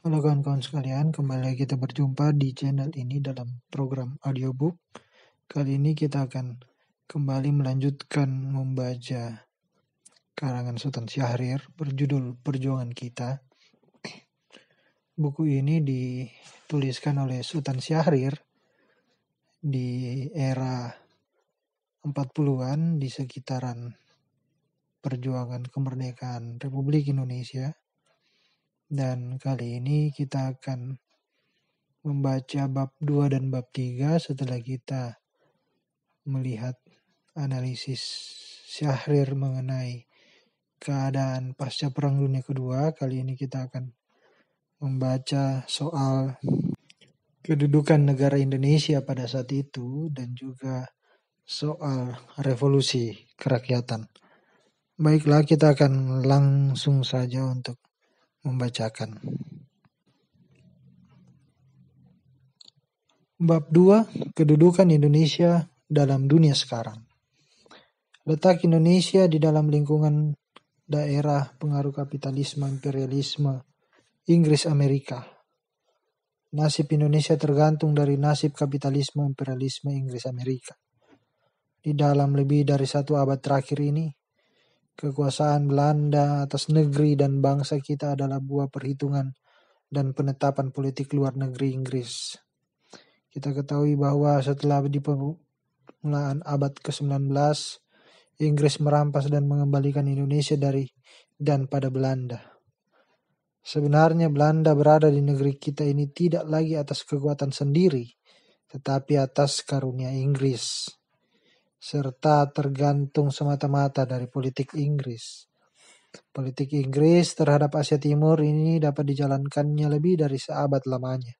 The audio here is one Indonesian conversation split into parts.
Halo kawan-kawan sekalian, kembali lagi kita berjumpa di channel ini dalam program audiobook. Kali ini kita akan kembali melanjutkan membaca karangan Sultan Syahrir berjudul Perjuangan Kita. Buku ini dituliskan oleh Sultan Syahrir di era 40-an di sekitaran perjuangan kemerdekaan Republik Indonesia. Dan kali ini kita akan membaca bab 2 dan bab 3 setelah kita melihat analisis Syahrir mengenai keadaan pasca Perang Dunia Kedua. Kali ini kita akan membaca soal kedudukan negara Indonesia pada saat itu dan juga soal revolusi kerakyatan. Baiklah, kita akan langsung saja untuk membacakan. Bab 2, Kedudukan Indonesia dalam dunia sekarang. Letak Indonesia di dalam lingkungan daerah pengaruh kapitalisme imperialisme Inggris Amerika. Nasib Indonesia tergantung dari nasib kapitalisme imperialisme Inggris Amerika. Di dalam lebih dari 1 abad terakhir ini, kekuasaan Belanda atas negeri dan bangsa kita adalah buah perhitungan dan penetapan politik luar negeri Inggris. Kita ketahui bahwa setelah di permulaan abad ke-19, Inggris merampas dan mengembalikan Indonesia dari dan pada Belanda. Sebenarnya Belanda berada di negeri kita ini tidak lagi atas kekuatan sendiri, tetapi atas karunia Inggris, serta tergantung semata-mata dari politik Inggris. Politik Inggris terhadap Asia Timur ini dapat dijalankannya lebih dari seabad lamanya.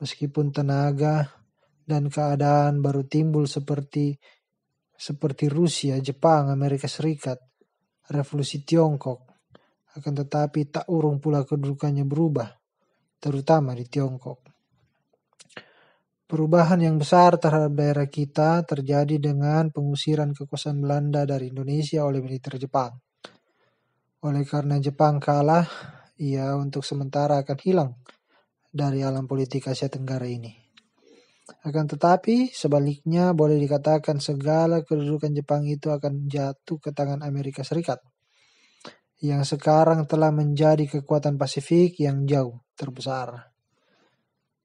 Meskipun tenaga dan keadaan baru timbul seperti Rusia, Jepang, Amerika Serikat, Revolusi Tiongkok, akan tetapi tak urung pula kedudukannya berubah, terutama di Tiongkok. Perubahan yang besar terhadap daerah kita terjadi dengan pengusiran kekuasaan Belanda dari Indonesia oleh militer Jepang. Oleh karena Jepang kalah, ia untuk sementara akan hilang dari alam politik Asia Tenggara ini. Akan tetapi, sebaliknya boleh dikatakan segala kedudukan Jepang itu akan jatuh ke tangan Amerika Serikat, yang sekarang telah menjadi kekuatan Pasifik yang jauh terbesar.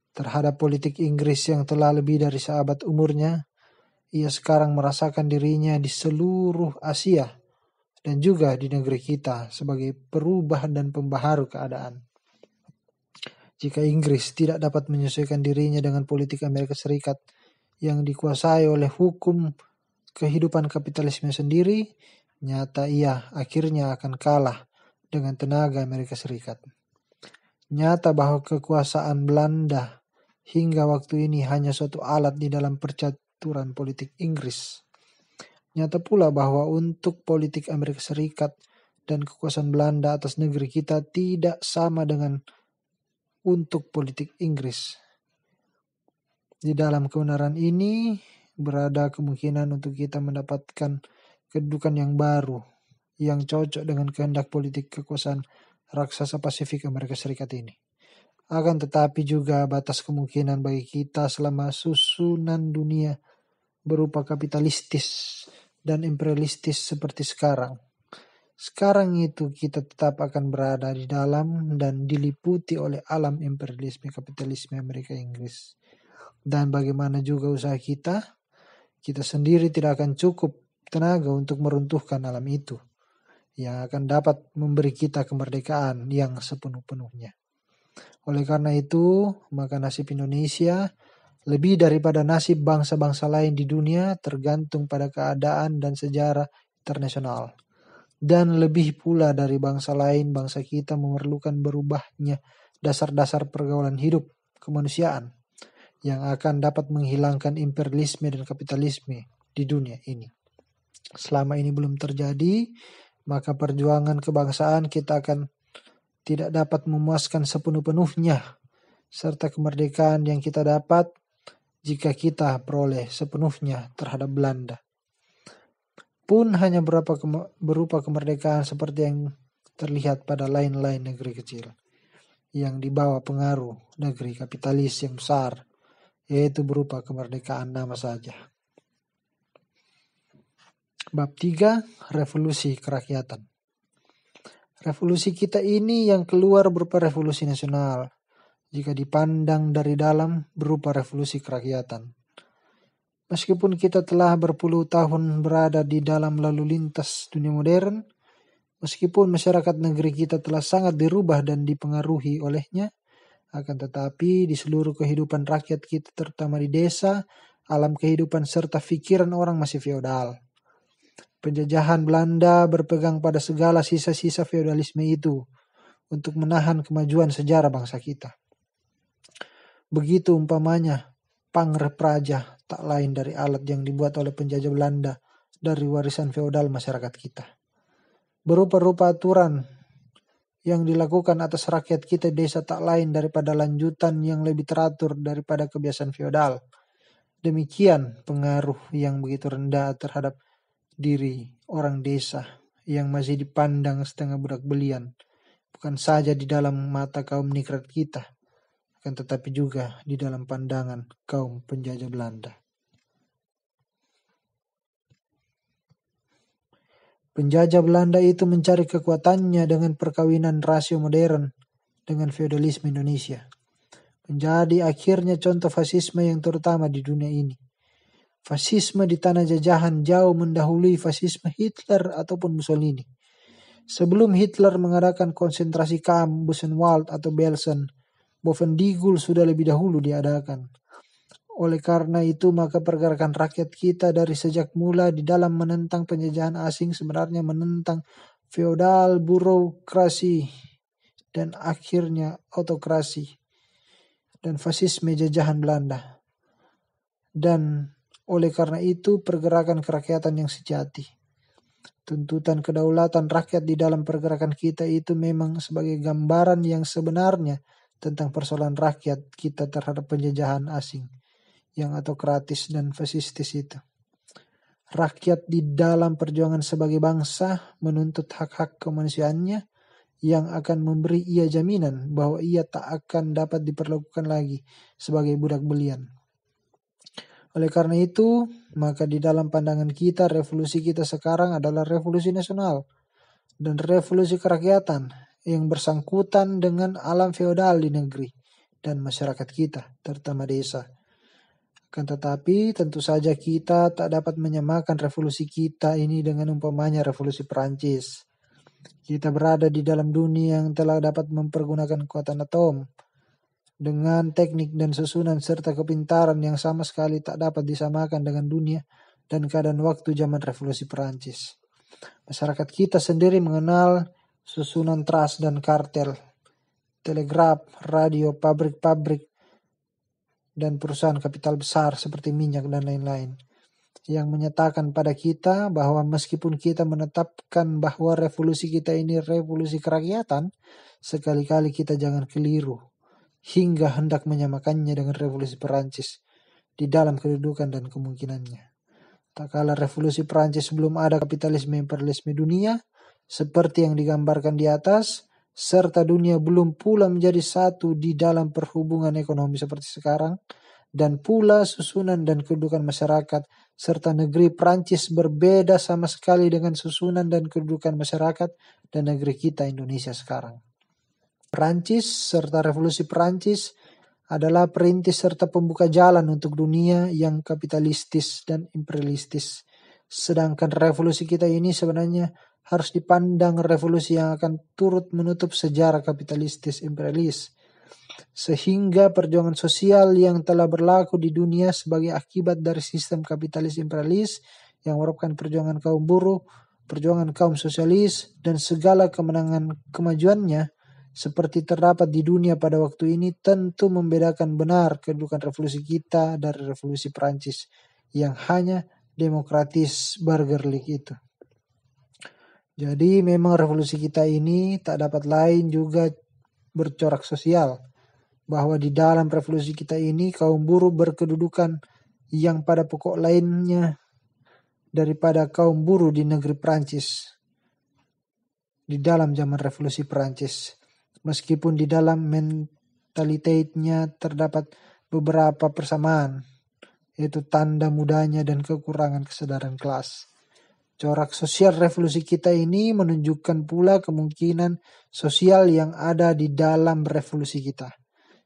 Terhadap politik Inggris yang telah lebih dari seabad umurnya, ia sekarang merasakan dirinya di seluruh Asia dan juga di negeri kita sebagai perubah dan pembaharu keadaan. Jika Inggris tidak dapat menyesuaikan dirinya dengan politik Amerika Serikat yang dikuasai oleh hukum kehidupan kapitalisme sendiri, nyata ia akhirnya akan kalah dengan tenaga Amerika Serikat. Nyata bahwa kekuasaan Belanda hingga waktu ini hanya suatu alat di dalam percaturan politik Inggris. Nyata pula bahwa untuk politik Amerika Serikat dan kekuasaan Belanda atas negeri kita tidak sama dengan untuk politik Inggris. Di dalam kebenaran ini berada kemungkinan untuk kita mendapatkan kedudukan yang baru yang cocok dengan kehendak politik kekuasaan raksasa Pasifik Amerika Serikat ini. Akan tetapi juga batas kemungkinan bagi kita selama susunan dunia berupa kapitalistis dan imperialistis seperti sekarang. Sekarang itu kita tetap akan berada di dalam dan diliputi oleh alam imperialisme kapitalisme Amerika Inggris. Dan bagaimana juga usaha kita sendiri tidak akan cukup tenaga untuk meruntuhkan alam itu yang akan dapat memberi kita kemerdekaan yang sepenuh-penuhnya. Oleh karena itu, maka nasib Indonesia lebih daripada nasib bangsa-bangsa lain di dunia tergantung pada keadaan dan sejarah internasional. Dan lebih pula dari bangsa lain, bangsa kita memerlukan berubahnya dasar-dasar pergaulan hidup kemanusiaan yang akan dapat menghilangkan imperialisme dan kapitalisme di dunia ini. Selama ini belum terjadi, maka perjuangan kebangsaan kita akan tidak dapat memuaskan sepenuh-penuhnya, serta kemerdekaan yang kita dapat jika kita peroleh sepenuhnya terhadap Belanda pun hanya berupa kemerdekaan seperti yang terlihat pada lain-lain negeri kecil. yang dibawa pengaruh negeri kapitalis yang besar, yaitu berupa kemerdekaan nama saja. Bab 3, revolusi kerakyatan. Revolusi kita ini yang keluar berupa revolusi nasional, jika dipandang dari dalam berupa revolusi kerakyatan. Meskipun kita telah berpuluh tahun berada di dalam lalu lintas dunia modern, meskipun masyarakat negeri kita telah sangat dirubah dan dipengaruhi olehnya, akan tetapi di seluruh kehidupan rakyat kita, terutama di desa, alam kehidupan serta pikiran orang masih feodal. Penjajahan Belanda berpegang pada segala sisa-sisa feodalisme itu untuk menahan kemajuan sejarah bangsa kita. Begitu umpamanya pangrepraja tak lain dari alat yang dibuat oleh penjajah Belanda dari warisan feodal masyarakat kita. Berupa-rupa aturan yang dilakukan atas rakyat kita desa tak lain daripada lanjutan yang lebih teratur daripada kebiasaan feodal. Demikian pengaruh yang begitu rendah terhadap diri orang desa yang masih dipandang setengah budak belian, bukan saja di dalam mata kaum nikrat kita, akan tetapi juga di dalam pandangan kaum penjajah Belanda. Penjajah Belanda itu mencari kekuatannya dengan perkawinan rasio modern dengan feodalisme Indonesia. Menjadi akhirnya contoh fasisme yang terutama di dunia ini. Fasisme di tanah jajahan jauh mendahului fasisme Hitler ataupun Mussolini. Sebelum Hitler mengadakan konsentrasi kamp Buchenwald atau Belsen, Bovendigul sudah lebih dahulu diadakan. Oleh karena itu maka pergerakan rakyat kita dari sejak mula di dalam menentang penjajahan asing sebenarnya menentang feodal burokrasi dan akhirnya autokrasi dan fasisme jajahan Belanda. Dan oleh karena itu pergerakan kerakyatan yang sejati. Tuntutan kedaulatan rakyat di dalam pergerakan kita itu memang sebagai gambaran yang sebenarnya tentang persoalan rakyat kita terhadap penjajahan asing yang autokratis dan fasistis itu. Rakyat di dalam perjuangan sebagai bangsa menuntut hak-hak kemanusiaannya yang akan memberi ia jaminan bahwa ia tak akan dapat diperlakukan lagi sebagai budak belian. Oleh karena itu, maka di dalam pandangan kita, revolusi kita sekarang adalah revolusi nasional dan revolusi kerakyatan yang bersangkutan dengan alam feodal di negeri dan masyarakat kita, terutama desa. Akan tetapi, tentu saja kita tak dapat menyamakan revolusi kita ini dengan umpamanya revolusi Perancis. Kita berada di dalam dunia yang telah dapat mempergunakan kekuatan atom dengan teknik dan susunan serta kepintaran yang sama sekali tak dapat disamakan dengan dunia dan keadaan waktu zaman revolusi Perancis. Masyarakat kita sendiri mengenal susunan trust dan kartel, telegraf, radio, pabrik-pabrik, dan perusahaan kapital besar seperti minyak dan lain-lain, yang menyatakan pada kita bahwa meskipun kita menetapkan bahwa revolusi kita ini revolusi kerakyatan, sekali-kali kita jangan keliru hingga hendak menyamakannya dengan revolusi Perancis di dalam kedudukan dan kemungkinannya. Tak kala revolusi Perancis belum ada kapitalisme imperialisme dunia seperti yang digambarkan di atas, serta dunia belum pula menjadi satu di dalam perhubungan ekonomi seperti sekarang, dan pula susunan dan kedudukan masyarakat serta negeri Perancis berbeda sama sekali dengan susunan dan kedudukan masyarakat dan negeri kita Indonesia sekarang. Perancis serta revolusi Perancis adalah perintis serta pembuka jalan untuk dunia yang kapitalistis dan imperialistis. Sedangkan revolusi kita ini sebenarnya harus dipandang revolusi yang akan turut menutup sejarah kapitalistis imperialis. Sehingga perjuangan sosial yang telah berlaku di dunia sebagai akibat dari sistem kapitalis imperialis yang merupakan perjuangan kaum buruh, perjuangan kaum sosialis, dan segala kemenangan kemajuannya seperti terdapat di dunia pada waktu ini tentu membedakan benar kedudukan revolusi kita dari revolusi Perancis yang hanya demokratis burgerly itu. Jadi memang revolusi kita ini tak dapat lain juga bercorak sosial, bahwa di dalam revolusi kita ini kaum buruh berkedudukan yang pada pokok lainnya daripada kaum buruh di negeri Perancis di dalam zaman revolusi Perancis. meskipun di dalam mentalitasnya terdapat beberapa persamaan, yaitu tanda mudanya dan kekurangan kesadaran kelas. Corak sosial revolusi kita ini menunjukkan pula kemungkinan sosial yang ada di dalam revolusi kita.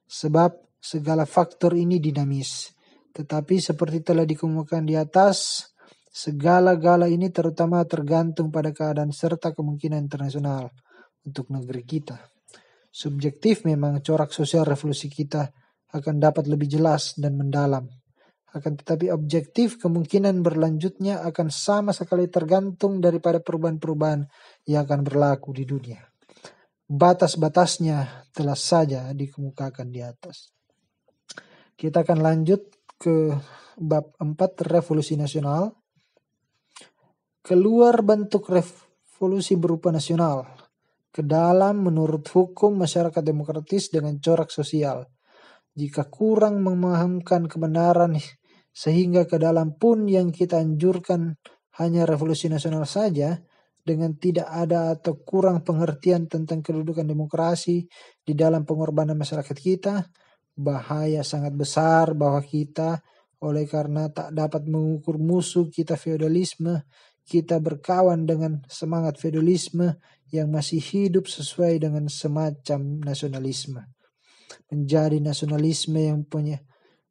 Sebab segala faktor ini dinamis. Tetapi seperti telah dikemukakan di atas, segala-gala ini terutama tergantung pada keadaan serta kemungkinan internasional untuk negeri kita. Subjektif memang corak sosial revolusi kita akan dapat lebih jelas dan mendalam. Akan tetapi objektif kemungkinan berlanjutnya akan sama sekali tergantung daripada perubahan-perubahan yang akan berlaku di dunia. Batas-batasnya telah saja dikemukakan di atas. Kita akan lanjut ke bab 4, revolusi nasional. Keluar bentuk revolusi berupa nasional ke dalam menurut hukum masyarakat demokratis dengan corak sosial. Jika kurang memahamkan kebenaran sehingga ke dalam pun yang kita anjurkan hanya revolusi nasional saja, dengan tidak ada atau kurang pengertian tentang kedudukan demokrasi di dalam pengorbanan masyarakat kita, bahaya sangat besar bahwa kita, oleh karena tak dapat mengukur musuh kita feodalisme, kita berkawan dengan semangat feodalisme yang masih hidup sesuai dengan semacam nasionalisme. Menjadi nasionalisme yang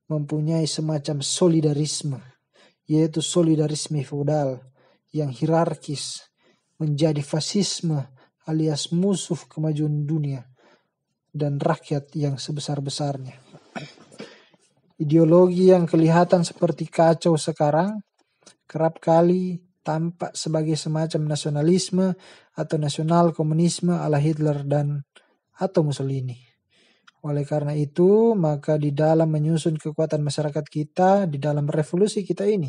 mempunyai semacam solidarisme, yaitu solidarisme feodal yang hierarkis, menjadi fasisme alias musuh kemajuan dunia dan rakyat yang sebesar-besarnya. Ideologi yang kelihatan seperti kacau sekarang kerap kali tampak sebagai semacam nasionalisme atau nasional komunisme ala Hitler dan atau Mussolini. Oleh karena itu, maka di dalam menyusun kekuatan masyarakat kita, di dalam revolusi kita ini,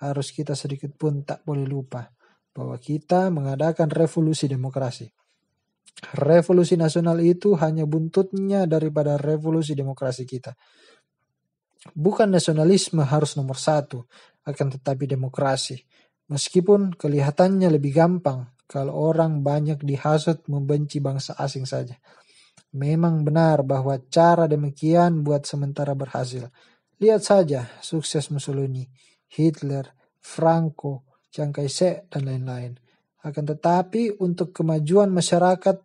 harus kita sedikit pun tak boleh lupa bahwa kita mengadakan revolusi demokrasi. Revolusi nasional itu hanya buntutnya daripada revolusi demokrasi kita. Bukan nasionalisme harus nomor satu, akan tetapi demokrasi. Meskipun kelihatannya lebih gampang kalau orang banyak dihasut membenci bangsa asing saja. Memang benar bahwa cara demikian buat sementara berhasil. Lihat saja sukses Mussolini, Hitler, Franco, Chiang Kai-shek, dan lain-lain. Akan tetapi untuk kemajuan masyarakat,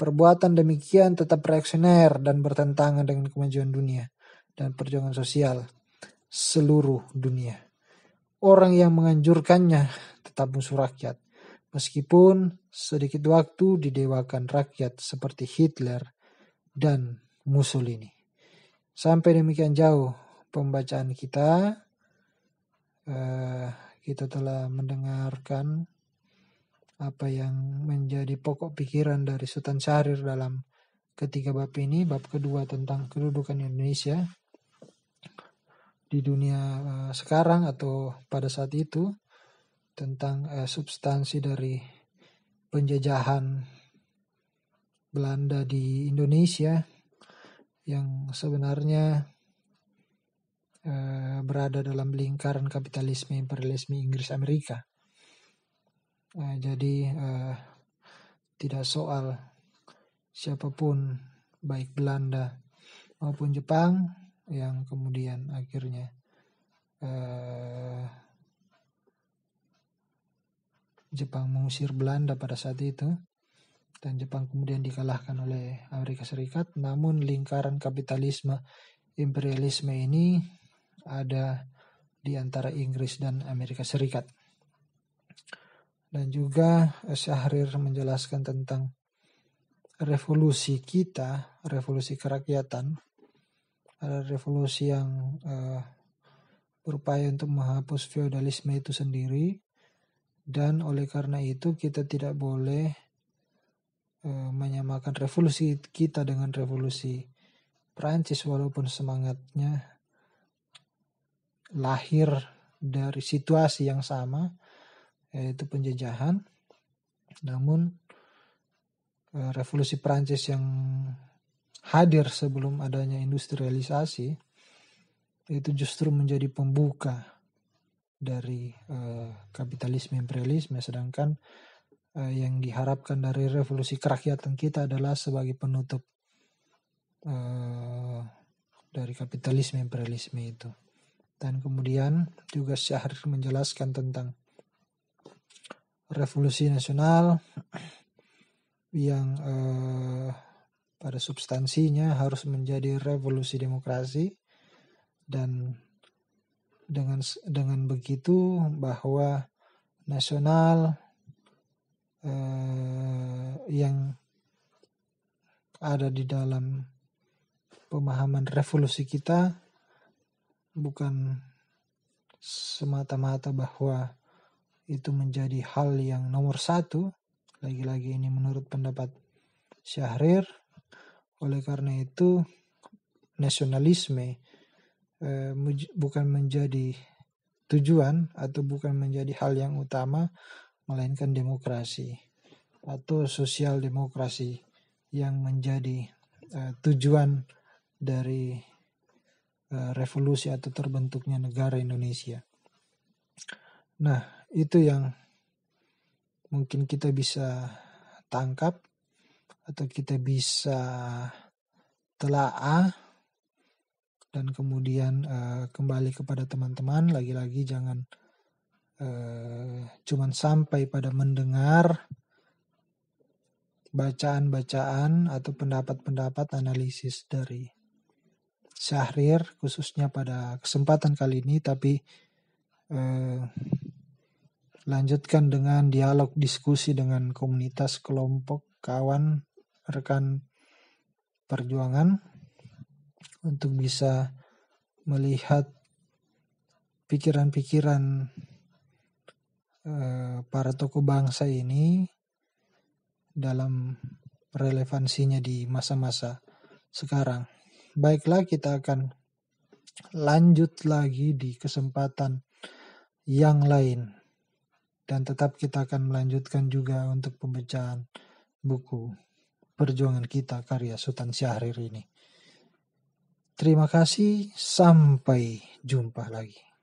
perbuatan demikian tetap reaksioner dan bertentangan dengan kemajuan dunia dan perjuangan sosial seluruh dunia. Orang yang menganjurkannya tetap musuh rakyat. Meskipun sedikit waktu didewakan rakyat seperti Hitler dan Mussolini. Sampai demikian jauh pembacaan kita. Kita telah mendengarkan apa yang menjadi pokok pikiran dari Sultan Syahrir dalam ketiga bab ini. Bab kedua tentang kedudukan Indonesia di dunia sekarang atau pada saat itu, tentang substansi dari penjajahan Belanda di Indonesia yang sebenarnya berada dalam lingkaran kapitalisme imperialisme Inggris Amerika. Jadi tidak soal siapapun baik Belanda maupun Jepang yang kemudian akhirnya Jepang mengusir Belanda pada saat itu dan Jepang kemudian dikalahkan oleh Amerika Serikat. Namun lingkaran kapitalisme imperialisme ini ada di antara Inggris dan Amerika Serikat. Dan juga Syahrir menjelaskan tentang revolusi kita, revolusi kerakyatan. Ada revolusi yang berupaya untuk menghapus feodalisme itu sendiri. Dan oleh karena itu kita tidak boleh menyamakan revolusi kita dengan revolusi Prancis walaupun semangatnya lahir dari situasi yang sama, yaitu penjajahan. Namun revolusi Prancis yang hadir sebelum adanya industrialisasi itu justru menjadi pembuka dari kapitalisme imperialisme, sedangkan yang diharapkan dari revolusi kerakyatan kita adalah sebagai penutup dari kapitalisme imperialisme itu. Dan kemudian juga Syahrir menjelaskan tentang revolusi nasional yang pada substansinya harus menjadi revolusi demokrasi, dan dengan begitu bahwa nasional yang ada di dalam pemahaman revolusi kita bukan semata-mata bahwa itu menjadi hal yang nomor satu. Lagi-lagi ini menurut pendapat Syahrir. Oleh karena itu nasionalisme bukan menjadi tujuan atau bukan menjadi hal yang utama, melainkan demokrasi atau sosial demokrasi yang menjadi tujuan dari revolusi atau terbentuknya negara Indonesia. Nah, itu yang mungkin kita bisa tangkap atau kita bisa telaah, dan kemudian kembali kepada teman-teman, lagi-lagi jangan cuman sampai pada mendengar bacaan-bacaan atau pendapat-pendapat analisis dari Syahrir khususnya pada kesempatan kali ini, tapi lanjutkan dengan dialog diskusi dengan komunitas, kelompok, kawan, rekan perjuangan untuk bisa melihat pikiran-pikiran para tokoh bangsa ini dalam relevansinya di masa-masa sekarang. Baiklah, kita akan lanjut lagi di kesempatan yang lain, dan tetap kita akan melanjutkan juga untuk pembacaan buku Perjuangan Kita karya Sultan Syahrir ini. Terima kasih, sampai jumpa lagi.